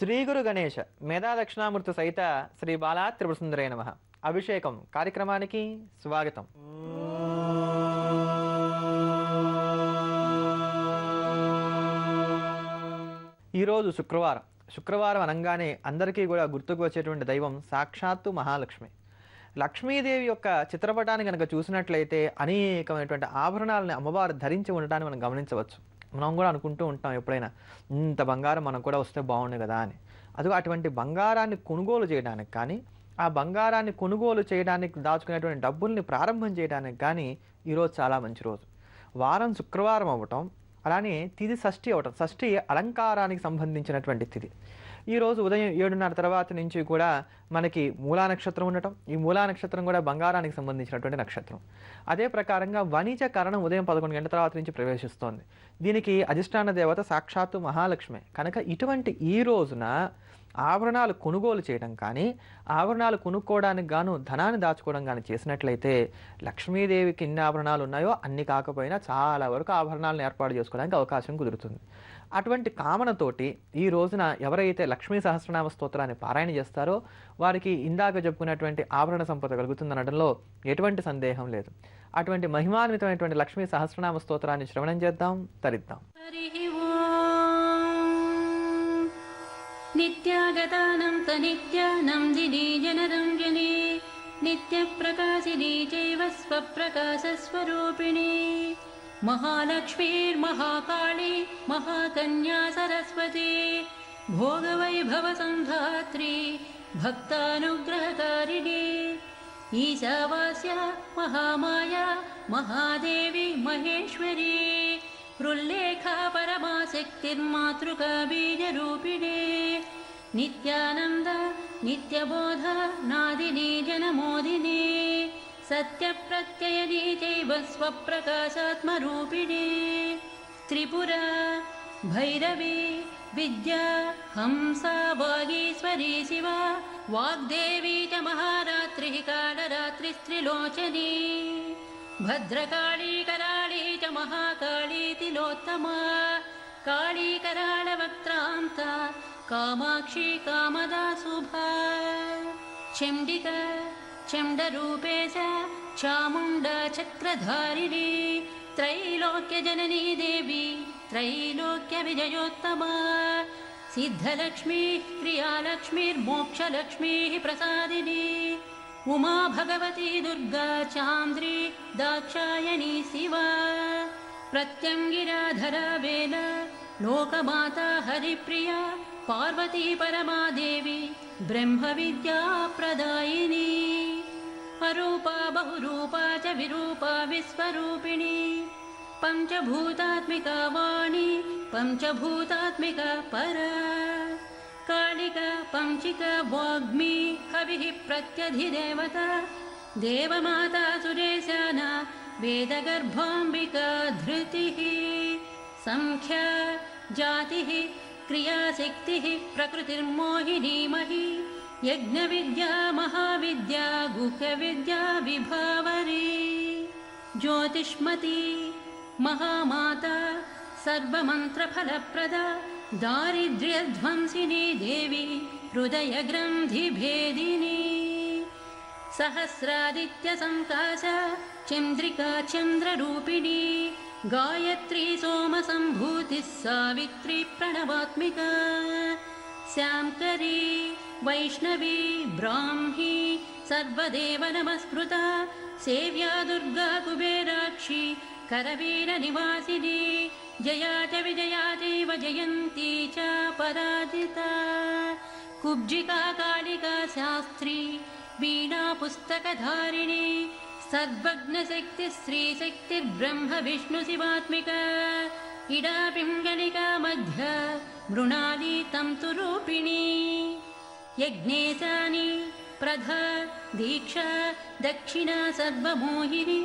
శ్రీ గురు గణేష మేధా దక్షిణామూర్తి సహిత శ్రీ బాలా త్రిపుర సుందరే నమః అభిషేకం కార్యక్రమానికి స్వాగతం. ఈరోజు శుక్రవారం అనగానే అందరికీ కూడా గుర్తుకు వచ్చేటువంటి దైవం సాక్షాత్తు మహాలక్ష్మి. లక్ష్మీదేవి యొక్క చిత్రపటాన్ని కనుక చూసినట్లయితే అనేకమైనటువంటి ఆభరణాలను అమ్మవారు ధరించి ఉండటాన్ని మనం గమనించవచ్చు. మనం కూడా అనుకుంటూ ఉంటాం ఎప్పుడైనా ఇంత బంగారం మనకు కూడా వస్తే బాగుండు కదా అని. అదిగో అటువంటి బంగారాన్ని కొనుగోలు చేయడానికి కానీ, ఆ బంగారాన్ని కొనుగోలు చేయడానికి దాచుకునేటువంటి డబ్బుల్ని ప్రారంభం చేయడానికి కానీ ఈరోజు చాలా మంచి రోజు. వారం శుక్రవారం అవ్వటం, అలానే తిథి షష్ఠి అవ్వటం, షష్ఠి అలంకారానికి సంబంధించినటువంటి తిథి. ఈరోజు ఉదయం 7:30 తర్వాత నుంచి కూడా మనకి మూలా నక్షత్రం ఉండటం, ఈ మూలా నక్షత్రం కూడా బంగారానికి సంబంధించినటువంటి నక్షత్రం. అదే ప్రకారంగా వణిజ కరణం ఉదయం 11 గంటల తర్వాత నుంచి ప్రవేశిస్తోంది. దీనికి అధిష్టాన దేవత సాక్షాత్తు మహాలక్ష్మి కనుక ఇటువంటి ఈ రోజున ఆభరణాలు కొనుగోలు చేయడం కానీ, ఆభరణాలు కొనుక్కోవడానికి గాను ధనాన్ని దాచుకోవడం కానీ చేసినట్లయితే లక్ష్మీదేవికి ఎన్ని ఆభరణాలు ఉన్నాయో అన్ని కాకపోయినా చాలా వరకు ఆభరణాలను ఏర్పాటు చేసుకోవడానికి అవకాశం కుదురుతుంది. అటువంటి కామనతోటి ఈ రోజున ఎవరైతే లక్ష్మీ సహస్రనామ స్తోత్రాన్ని పారాయణ చేస్తారో వారికి ఇందాక చెప్పుకున్నటువంటి ఆభరణ సంపద కలుగుతుందనడంలో ఎటువంటి సందేహం లేదు. అటువంటి మహిమాన్వితమైనటువంటి లక్ష్మీ సహస్రనామ స్తోత్రాన్ని శ్రవణం చేద్దాం, తరిద్దాం. నిత్యాగతానం తనిత్యానం దినే జనరంజనే నిత్యప్రకాశినీ చైవ స్వప్రకాశస్వరూపిణీ महालक्ष्मीर्महाकाली महाकन्या सरस्वती भोगवैभवसंधात्री भक्तानुग्रहकारिणी ईशावास्या महामाया महादेवी महेश्वरी रुल्लेखा परमाशक्तिर्मातृका बीजरूपिणी नित्यानन्द नित्यबोध नादिनी जनमोदिनी सत्यप्रत्ययनी चैव स्वप्रकाशात्मरूपिणी त्रिपुरा भैरवी विद्या हंसा वागीश्वरी शिवा वाग्देवी च महारात्रिः कालरात्रिस्त्रिलोचनी भद्रकाली कराली च महाकाली तिलोत्तमा काली करालवक्त्रान्ता कामाक्षी कामदा शुभा चण्डिका चण्डरूपेश चामुण्डा चक्रधारिणी त्रैलोक्यजननी देवी त्रैलोक्यविजयोत्तमा सिद्धलक्ष्मीः प्रियालक्ष्मीर्मोक्षलक्ष्मीः प्रसादिनी उमा भगवती दुर्गा चान्द्री दाक्षायणी शिवा प्रत्यङ्गिराधरा वेल लोकमाता हरिप्रिया पार्वती परमादेवी ब्रह्मविद्या प्रदायिनी अरूपा बहुरूपा च विरूपा विश्वरूपिणी पञ्चभूतात्मिका वाणी पञ्चभूतात्मिका परा कालिका पञ्चिका वाग्मी हविः प्रत्यधिदेवता देवमाता सुरेशाना वेदगर्भाम्बिका धृतिः संख्या जातिः क्रियाशक्तिः प्रकृतिर्मोहिनी मही यज्ञविद्या महाविद्या गुह्यविद्या विभावरी ज्योतिष्मती महामाता सर्वमन्त्रफलप्रदा दारिद्र्यध्वंसिनी देवी हृदयग्रन्थिभेदिनी सहस्रादित्यसङ्काशा चन्द्रिका चन्द्ररूपिणी गायत्री सोमसम्भूतिः सावित्री प्रणवात्मिका श्यामकरी वैष्णवी ब्राह्मी सर्वदेव नमस्कृता सेव्या दुर्गा कुबेराक्षी करवीरनिवासिनी जया च विजया चैव जयन्ती च पराजिता कुब्जिका कालिका शास्त्री वीणा पुस्तकधारिणी सर्वज्ञशक्ति श्रीशक्तिर्ब्रह्म विष्णु शिवात्मिका इडा पिङ्गलिका मध्य मृणाली तन्तुरूपिणी यज्ञेशानी प्रधा दीक्षा दक्षिणा सर्वमोहिनी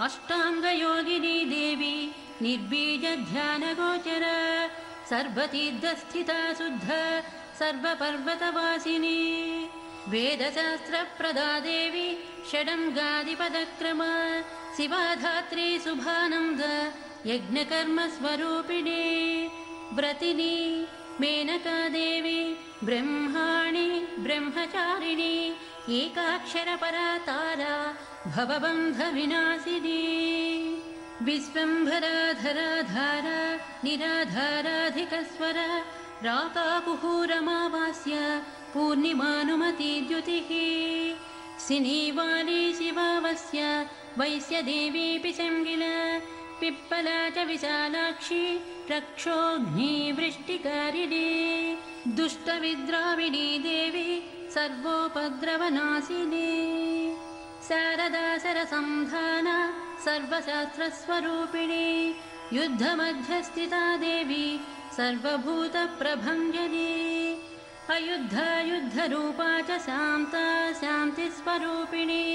अष्टाङ्गयोगिनी देवी निर्बीजध्यानगोचरा सर्वतीर्थस्थिता शुद्ध सर्वपर्वतवासिनी वेदशास्त्रप्रदा देवी षडङ्गादिपदक्रमा शिवाधात्री शुभानन्द यज्ञकर्मस्वरूपिणी व्रतिनी मेनकादेवी ब्रह्माणि ब्रह्मचारिणी एकाक्षरपरा तारा भवबन्धविनाशिनी विश्वम्भराधराधारा निराधाराधिकस्वर राकाकुहूरमावास्य पूर्णिमानुमतिद्युतिः सिनीवाली शिवावस्य वैश्यदेवीऽपि शङ्गिल पिप्पला च विशालाक्षी रक्षोऽग्निवृष्टिकारिणी दुष्टविद्राविणी देवी सर्वोपद्रवनाशिनी शारदा सरसंधाना सर्वशास्त्रस्वरूपिणी युद्धमध्यस्थिता देवी सर्वभूतप्रभञ्जनी अयुद्धा युद्धरूपा च शान्ता शान्तिस्वरूपिणी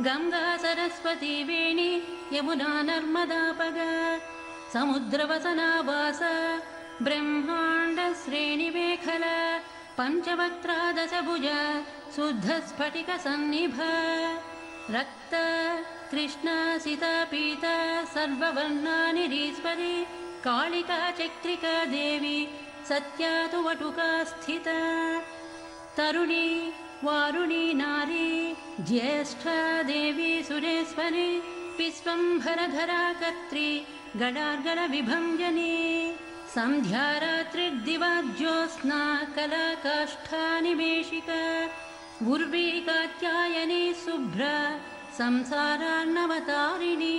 गङ्गा सरस्वती वेणी यमुना नर्मदापगा समुद्रवसनावास ब्रह्माण्डश्रेणिमेखला पञ्चवक्त्रा दशभुज शुद्धस्फटिकसन्निभ रक्त कृष्ण सीता पीता सर्ववर्णानिरीश्वरी कालिका चक्रिका देवी सत्या तु वटुका स्थिता तरुणी वारुणी नारी ज्येष्ठा देवी सुरेश्वरी विश्वम्भरधरा कर्त्री गडार्गलविभञ्जनी सन्ध्या रात्रिर्दिवा ज्योत्स्ना कलाकाष्ठानिमेषिका उर्वी कात्यायनी शुभ्रा संसारार्णवतारिणी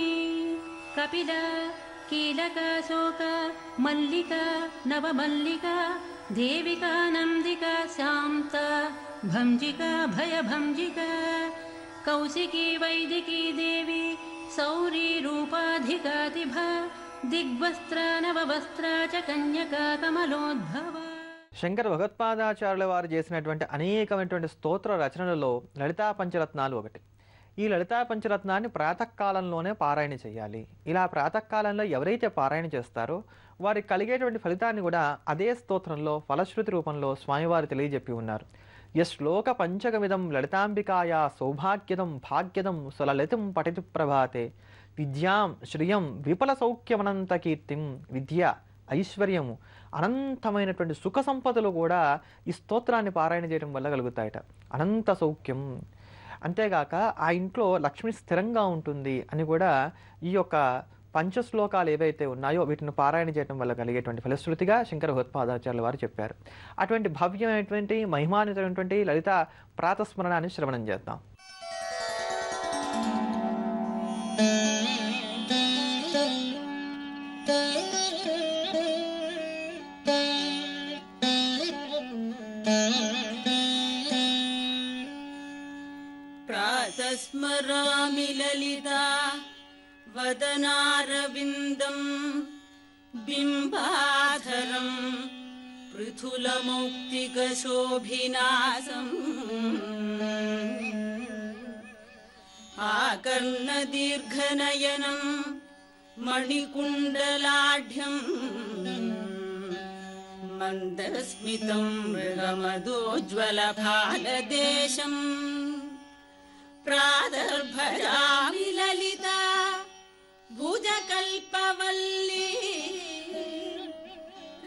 कपिला कीलका शोका मल्लिका नवमल्लिका देविका नन्दिका शान्ता भंजिका भयभंजिका कौशिकी वैदिकी देवी सौरी रूपाधिकातिभा दिग्वस्त्र नववस्त्र च कन्यका कमलोद्भव శంకర భగవత్పాదాచార్యుల వారు చేసినటువంటి అనేకమైనటువంటి స్తోత్ర రచనలలో లలితా పంచరత్నాలు ఒకటి. ఈ లలితా పంచరత్నాన్ని ప్రాతకాలంలోనే పారాయణ చేయాలి. ఇలా ప్రాతకాలంలో ఎవరైతే పారాయణ చేస్తారో వారికి కలిగేటువంటి ఫలితాన్ని కూడా అదే స్తోత్రంలో ఫలశ్రుతి రూపంలో స్వామివారు తెలియజెప్పి ఉన్నారు. శ్లోక పంచకమిదం లలితాంబికాయా సౌభాగ్యదం భాగ్యదం సులలితం పఠితు ప్రభాతే విద్యాం శ్రియం విపుల సౌఖ్యమనంత కీర్తిం విద్య ఐశ్వర్యము అనంతమైనటువంటి సుఖ సంపదలు కూడా ఈ స్తోత్రాన్ని పారాయణ చేయడం వల్ల కలుగుతాయట. అనంత సౌఖ్యం, అంతేగాక ఆ ఇంట్లో లక్ష్మి స్థిరంగా ఉంటుంది అని కూడా ఈ యొక్క పంచశ్లోకాలు ఏవైతే ఉన్నాయో వీటిని పారాయణ చేయడం వల్ల కలిగేటువంటి ఫలశ్రుతిగా శంకర భగవత్పాదాచార్యుల వారు చెప్పారు. అటువంటి భవ్యమైనటువంటి మహిమాన్వితమైనటువంటి లలిత ప్రాతస్మరణాన్ని శ్రవణం చేద్దాం. प्रातस्मरामि ललिता वदनारविन्दं बिम्बाधरं पृथुलमौक्तिकशोभिनासम् आकर्णदीर्घनयनं मणिकुण्डलाढ्यं मन्दस्मितं मृगमदोज्ज्वलफालदेशम् प्रादर्भजामि ललिता भुजकल्पवल्ली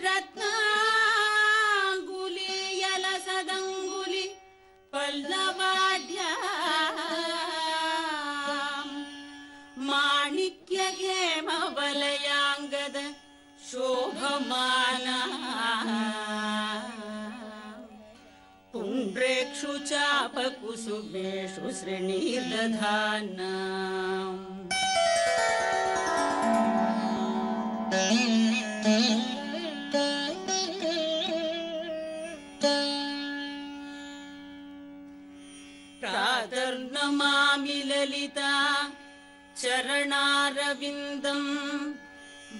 रत्नाङ्गुली यलसदङ्गुली पल्लवाढ्या माणिक्यहेमवलयाङ्गद शोभमाना पुण्ड्रेक्षु चापकुसुमेषु श्रेणीर्दधाना प्रातर्नमामि ललिता चरणारविन्दं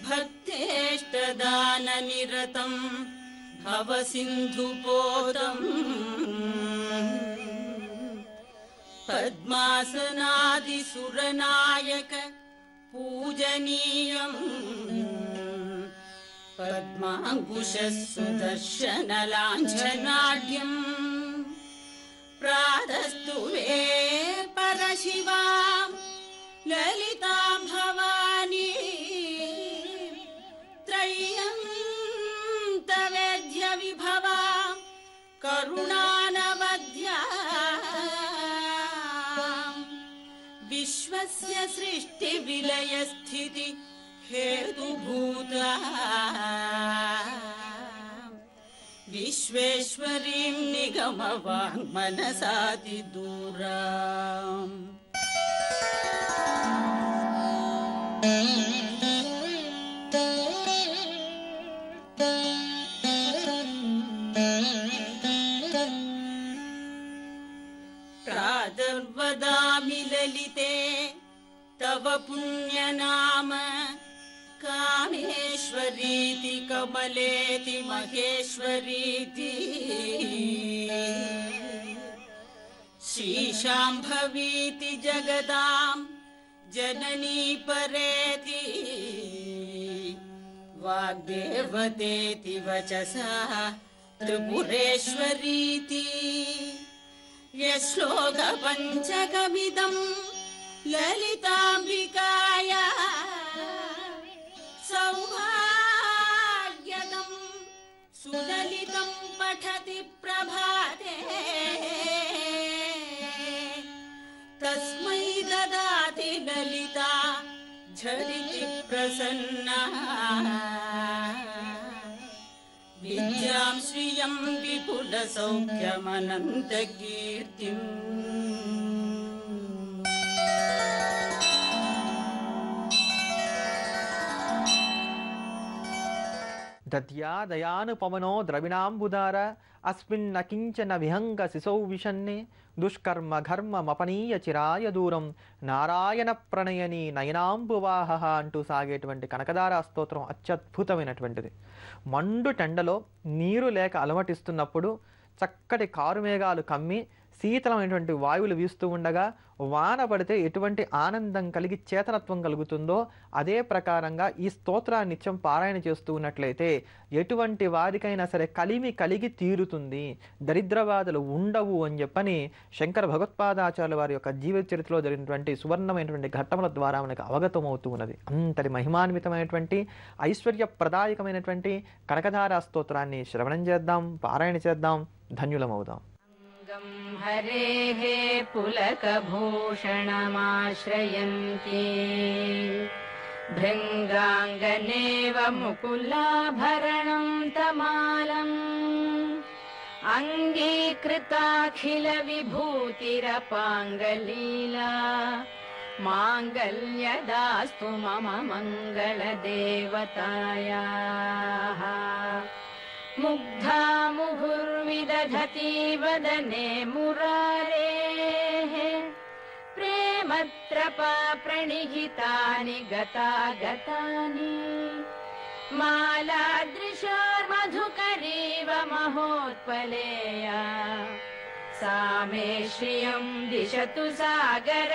भक्तेष्टदाननिरतं भवसिन्धुपोतम् पद्मासनादिसुरनायक पूजनीयम् पद्माङ्कुशः सुदर्शनलाञ्छनाढ्यम् प्रातस्तु वे परशिवां ललिता भवानी त्रय्यन्तवेद्या विश्वस्य सृष्टिविलयस्थिति हेतुभूता विश्वेश्वरीं निगमवाङ्मनसातिदूराम् प्रादर्वदामि ललिते तव पुण्यनाम कामेश्वरीति कमलेति महेश्वरीति श्रीशाम्भवीति जगदां जननी परेति वाग्देवतेति वचसा त्रिपुरेश्वरीति यश्लोकपञ्चकमिदं ललिताम्बिकाया सौभाग्यदं सुललितं पठति प्रभाते तस्मै ददाति ललिता झटिति प्रसन्ना विद्यां श्रियं विपुलसौख्यमनन्तकीर्तिम् दद्या दयानुपमनो द्रविणाम्बुदार अस्मिन्न किञ्चन विहङ्ग शिशौ विशन्ने दुष्कर्म घर्ममपनीय చిరాయ దూరం నారాయణ ప్రణయని నయనాంబువాహ అంటూ సాగేటువంటి కనకదార స్తోత్రం అత్యద్భుతమైనటువంటిది. మండు టెండలో నీరు లేక అలమటిస్తున్నప్పుడు చక్కటి కారుమేఘాలు కమ్మి శీతలమైనటువంటి వాయువులు వీస్తూ ఉండగా వాన పడితే ఎటువంటి ఆనందం కలిగి చేతనత్వం కలుగుతుందో అదే ప్రకారంగా ఈ స్తోత్రాన్ని నిత్యం పారాయణ చేస్తూ ఉన్నట్లయితే ఎటువంటి వారికైనా సరే కలిమి కలిగి తీరుతుంది, దరిద్రబాధలు ఉండవు అని చెప్పని శంకర భగవత్పాదాచార్యుల వారి యొక్క జీవిత చరిత్రలో జరిగినటువంటి సువర్ణమైనటువంటి ఘట్టముల ద్వారా మనకు అవగతమవుతూ ఉన్నది. అంతటి మహిమాన్వితమైనటువంటి ఐశ్వర్యప్రదాయకమైనటువంటి కనకధారా స్తోత్రాన్ని శ్రవణం చేద్దాం, పారాయణ చేద్దాం, ధన్యులమవుదాం. हरेः पुलकभूषणमाश्रयन्ति भृङ्गाङ्गनेव मुकुलाभरणं तमालम् अङ्गीकृताखिलविभूतिरपाङ्गलीला माङ्गल्यदास्तु मम मङ्गलदेवतायाः मुग्धा मुहुर्विदधति वदने मुरारेः प्रेमत्रपा प्रणिहितानि गतागतानि मालादृशोर्मधुकरीव महोत्पलेया सा मे श्रियं दिशतु सागरसम्भवाया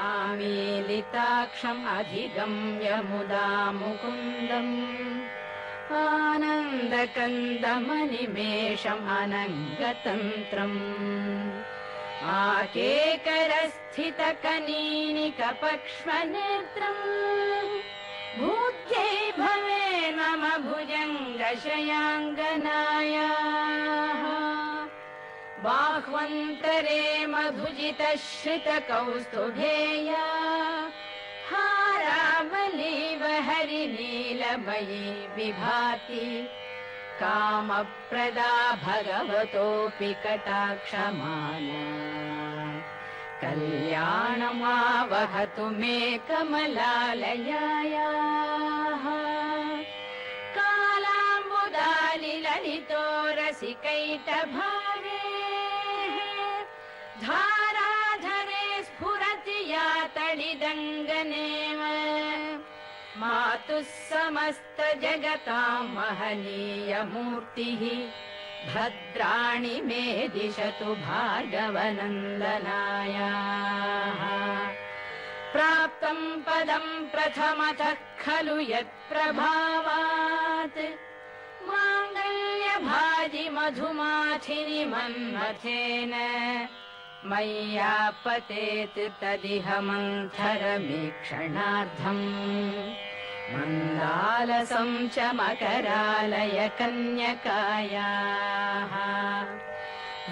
आमीलिताक्षम् अधिगम्य मुदा मुकुन्दम् आनन्दकन्दमनिमेषम् अनङ्गतन्त्रम् आकेकरस्थितकनीनिकपक्ष्मनेत्रम् भूत्यै भवेन् मम भुजङ्गशयाङ्गनायाः बाह्वन्तरे मधुजितश्रितकौस्तुभेया हारावलीव हरिनीलमयी विभाति कामप्रदा भगवतोऽपि कटाक्षमाला कल्याणमावहतु मे कमलालयायाः कालाम्बुदालिललितो रसिकैटभावे धाराधरे स्फुरति या तडिदङ्गनेव मातुः समस्तजगतां महनीयमूर्तिः भद्राणि मे दिशतु भार्गवनन्दनायाः प्राप्तं पदं प्रथमतः खलु यत्प्रभावात् माङ्गल्यभाजि मधुमाथिनि मन्मथेन मय्यापतेत् तदिह मन्थरमीक्षणार्थम् मन्दालसं च मकरालय कन्यकायाः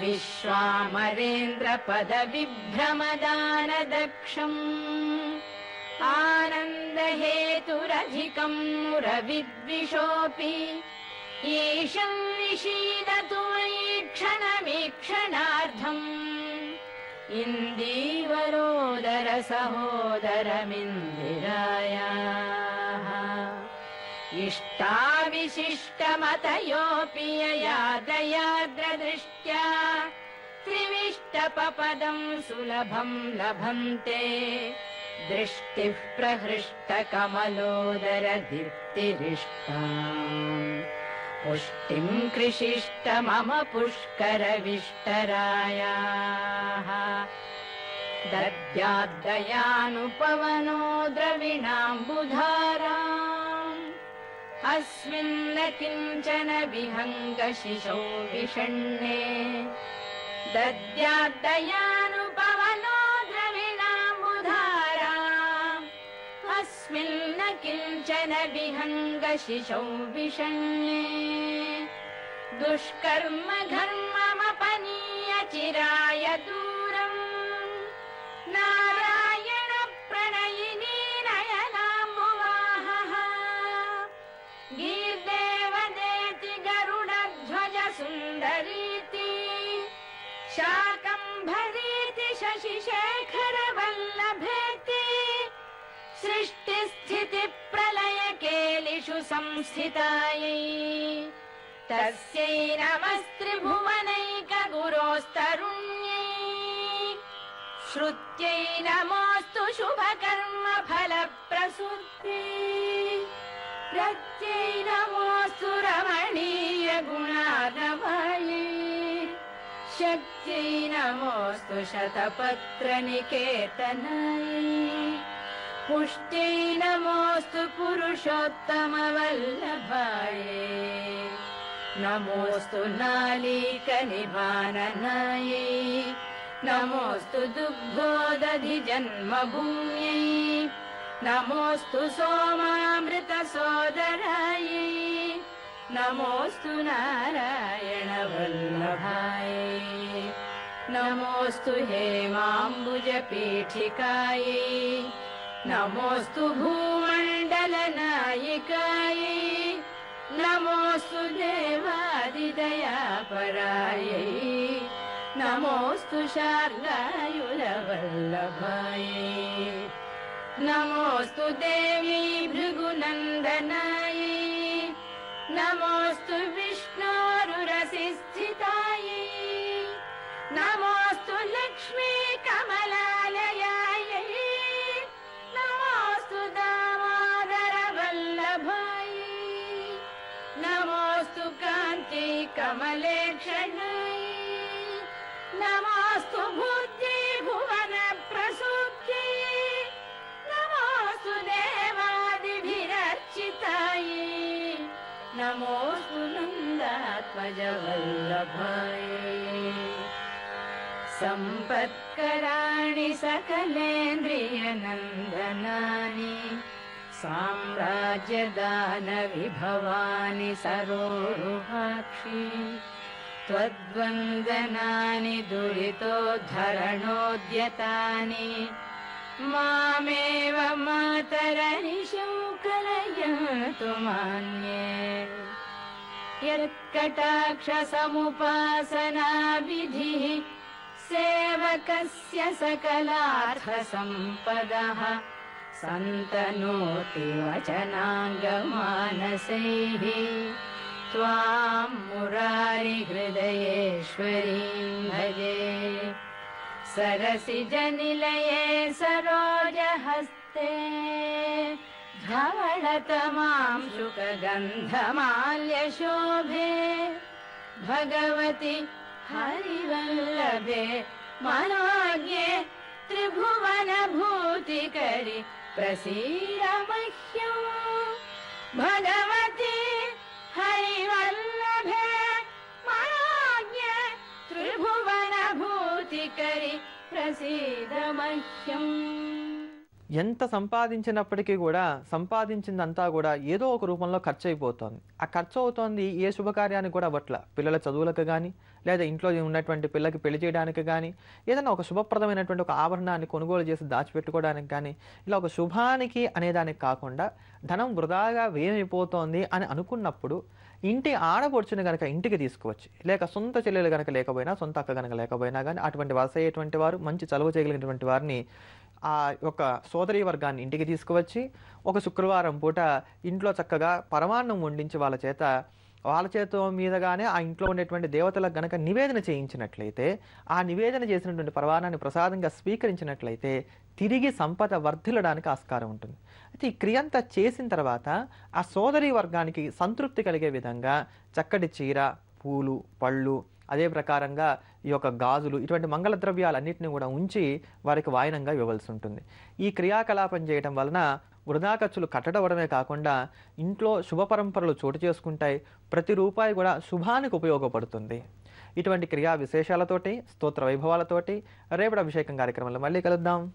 विश्वामरेन्द्रपदविभ्रमदानदक्षम् आनन्दहेतुरधिकम् मुरविद्विषोऽपि ईशं निषीदतु मयि क्षणमीक्षणार्धम् इन्दीवरोदर सहोदरमिन्दिरायाः इष्टाविशिष्टमतयोऽपि यया दयाद्रदृष्ट्या त्रिविष्टपपदं सुलभं लभन्ते दृष्टिः प्रहृष्टकमलोदर दीप्तिरिष्टाम् पुष्टिं कृषिष्ट मम पुष्करविष्टरायाः दद्याद्दयानुपवनो द्रविणाम्बुधाराम् अस्मिन्न किञ्चन विहङ्गशिशौ विषण्णे दद्याद्दयानुपवनो द्रविणाम्बुधाराम् अस्मिन्न किञ्चन विहङ्गशिशौ विषण्णे दुष्कर्म घर्ममपनीय चिराय दूरम् नारायण प्रणयिनी नयनाम्बुवाहः गीर्देवदेति गरुडध्वज सुन्दरीति शाकम्भरीति शशिशेखर वल्लभेति सृष्टिस्थितिप्रलयकेलिषु संस्थितायै तस्यै नमस्त्रिभुवनैकगुरोस्तरुण्यै श्रुत्यै नमोऽस्तु शुभकर्मफलप्रसूत्यै रत्यै नमोऽस्तु रमणीयगुणार्णवायै शक्त्यै नमोऽस्तु शतपत्रनिकेतनायै पुष्ट्यै नमोऽस्तु पुरुषोत्तमवल्लभायै नमोऽस्तु नालीकनिभाननायै नमोऽस्तु दुग्धोदधिजन्मभूम्यै नमोऽस्तु सोमामृतसोदरायै नमोऽस्तु नारायणवल्लभायै नमोऽस्तु हेमाम्बुजपीठिकायै नमोऽस्तु भूमण्डलनायिकायै नमोऽस्तु देवादिदयापरायै नमोऽस्तु शार्ङ्गायुलवल्लभायै नमोऽस्तु देवी भृगुनन्दनायै नमोऽस्तु विष्णोरुरसिस्थितायै नमोऽस्तु लक्ष्मी कमलालयायै नमोऽस्तु दामोदर वल्लभायै नमोऽस्तु कान्ति कमलेक्षणायै नमोऽस्तु बुद्धि भुवन प्रसूत्यै नमोऽस्तु देवादिभिरर्चितायै नमोऽस्तु नन्दात्मज वल्लभायै सम्पत्कराणि सकलेन्द्रियनन्दनानि साम्राज्यदानविभवानि सरोरुहाक्षि त्वद्वन्दनानि दुरितोद्धरणोद्यतानि मामेव मातरनिशौ कलयन्तु मान्ये यत्कटाक्षसमुपासनाविधिः सेवकस्य सकलार्थसम्पदः सन्तनोति वचनाङ्गमानसैः त्वां मुरारिहृदयेश्वरीं भजे सरसिजनिलये सरोजहस्ते धवळतमां शुकगन्धमाल्यशोभे भगवति हरिवल्लभे मनोज्ञे त्रिभुवनभूतिकरि प्रसीद मह्यम् भगवति हरिवल्लभे मनोज्ञे त्रिभुवनभूतिकरि प्रसीद मह्यम् ఎంత సంపాదించినప్పటికీ కూడా సంపాదించిందంతా కూడా ఏదో ఒక రూపంలో ఖర్చు అయిపోతుంది. ఆ ఖర్చు అవుతోంది ఏ శుభకార్యానికి కూడా అవ్వట్ల. పిల్లల చదువులకు గానీ, లేదా ఇంట్లో ఉన్నటువంటి పిల్లకి పెళ్లి చేయడానికి గానీ, ఏదైనా ఒక శుభప్రదమైనటువంటి ఒక ఆభరణాన్ని కొనుగోలు చేసి దాచిపెట్టుకోవడానికి కానీ, ఇలా ఒక శుభానికి అనేదానికి కాకుండా ధనం వృధాగా వ్యయమైపోతోంది అని అనుకున్నప్పుడు, ఇంటి ఆడపడుచుని గనక ఇంటికి తీసుకువచ్చి, లేక సొంత చెల్లెలు గనక లేకపోయినా, సొంత అక్క గనక లేకపోయినా గానీ, అటువంటి వరుస అయ్యేటువంటి వారు, మంచి చలువ చేయగలిగినటువంటి వారిని ఆ యొక్క సోదరీ వర్గాన్ని ఇంటికి తీసుకువచ్చి, ఒక శుక్రవారం పూట ఇంట్లో చక్కగా పరమాన్నం వండించి వాళ్ళ చేతో మీదగానే ఆ ఇంట్లో ఉండేటువంటి దేవతలకు గనక నివేదన చేయించినట్లయితే, ఆ నివేదన చేసినటువంటి పరమాన్నాన్ని ప్రసాదంగా స్వీకరించినట్లయితే తిరిగి సంపద వర్ధిల్లడానికి ఆస్కారం ఉంటుంది. అయితే ఈ క్రియ అంతా చేసిన తర్వాత ఆ సోదరీ వర్గానికి సంతృప్తి కలిగే విధంగా చక్కటి చీర, పూలు, పళ్ళు, అదే ప్రకారంగా ఈ యొక్క గాజులు, ఇటువంటి మంగళ ద్రవ్యాలన్నింటినీ కూడా ఉంచి వారికి వాయనంగా ఇవ్వవలసి ఉంటుంది. ఈ క్రియాకలాపం చేయటం వలన వృధా ఖర్చులు కట్టడవడమే కాకుండా ఇంట్లో శుభ పరంపరలు చోటు చేసుకుంటాయి. ప్రతి రూపాయి కూడా శుభానికి ఉపయోగపడుతుంది. ఇటువంటి క్రియా విశేషాలతోటి, స్తోత్ర వైభవాలతోటి రేపటి అభిషేకం కార్యక్రమంలో మళ్ళీ కలుద్దాం.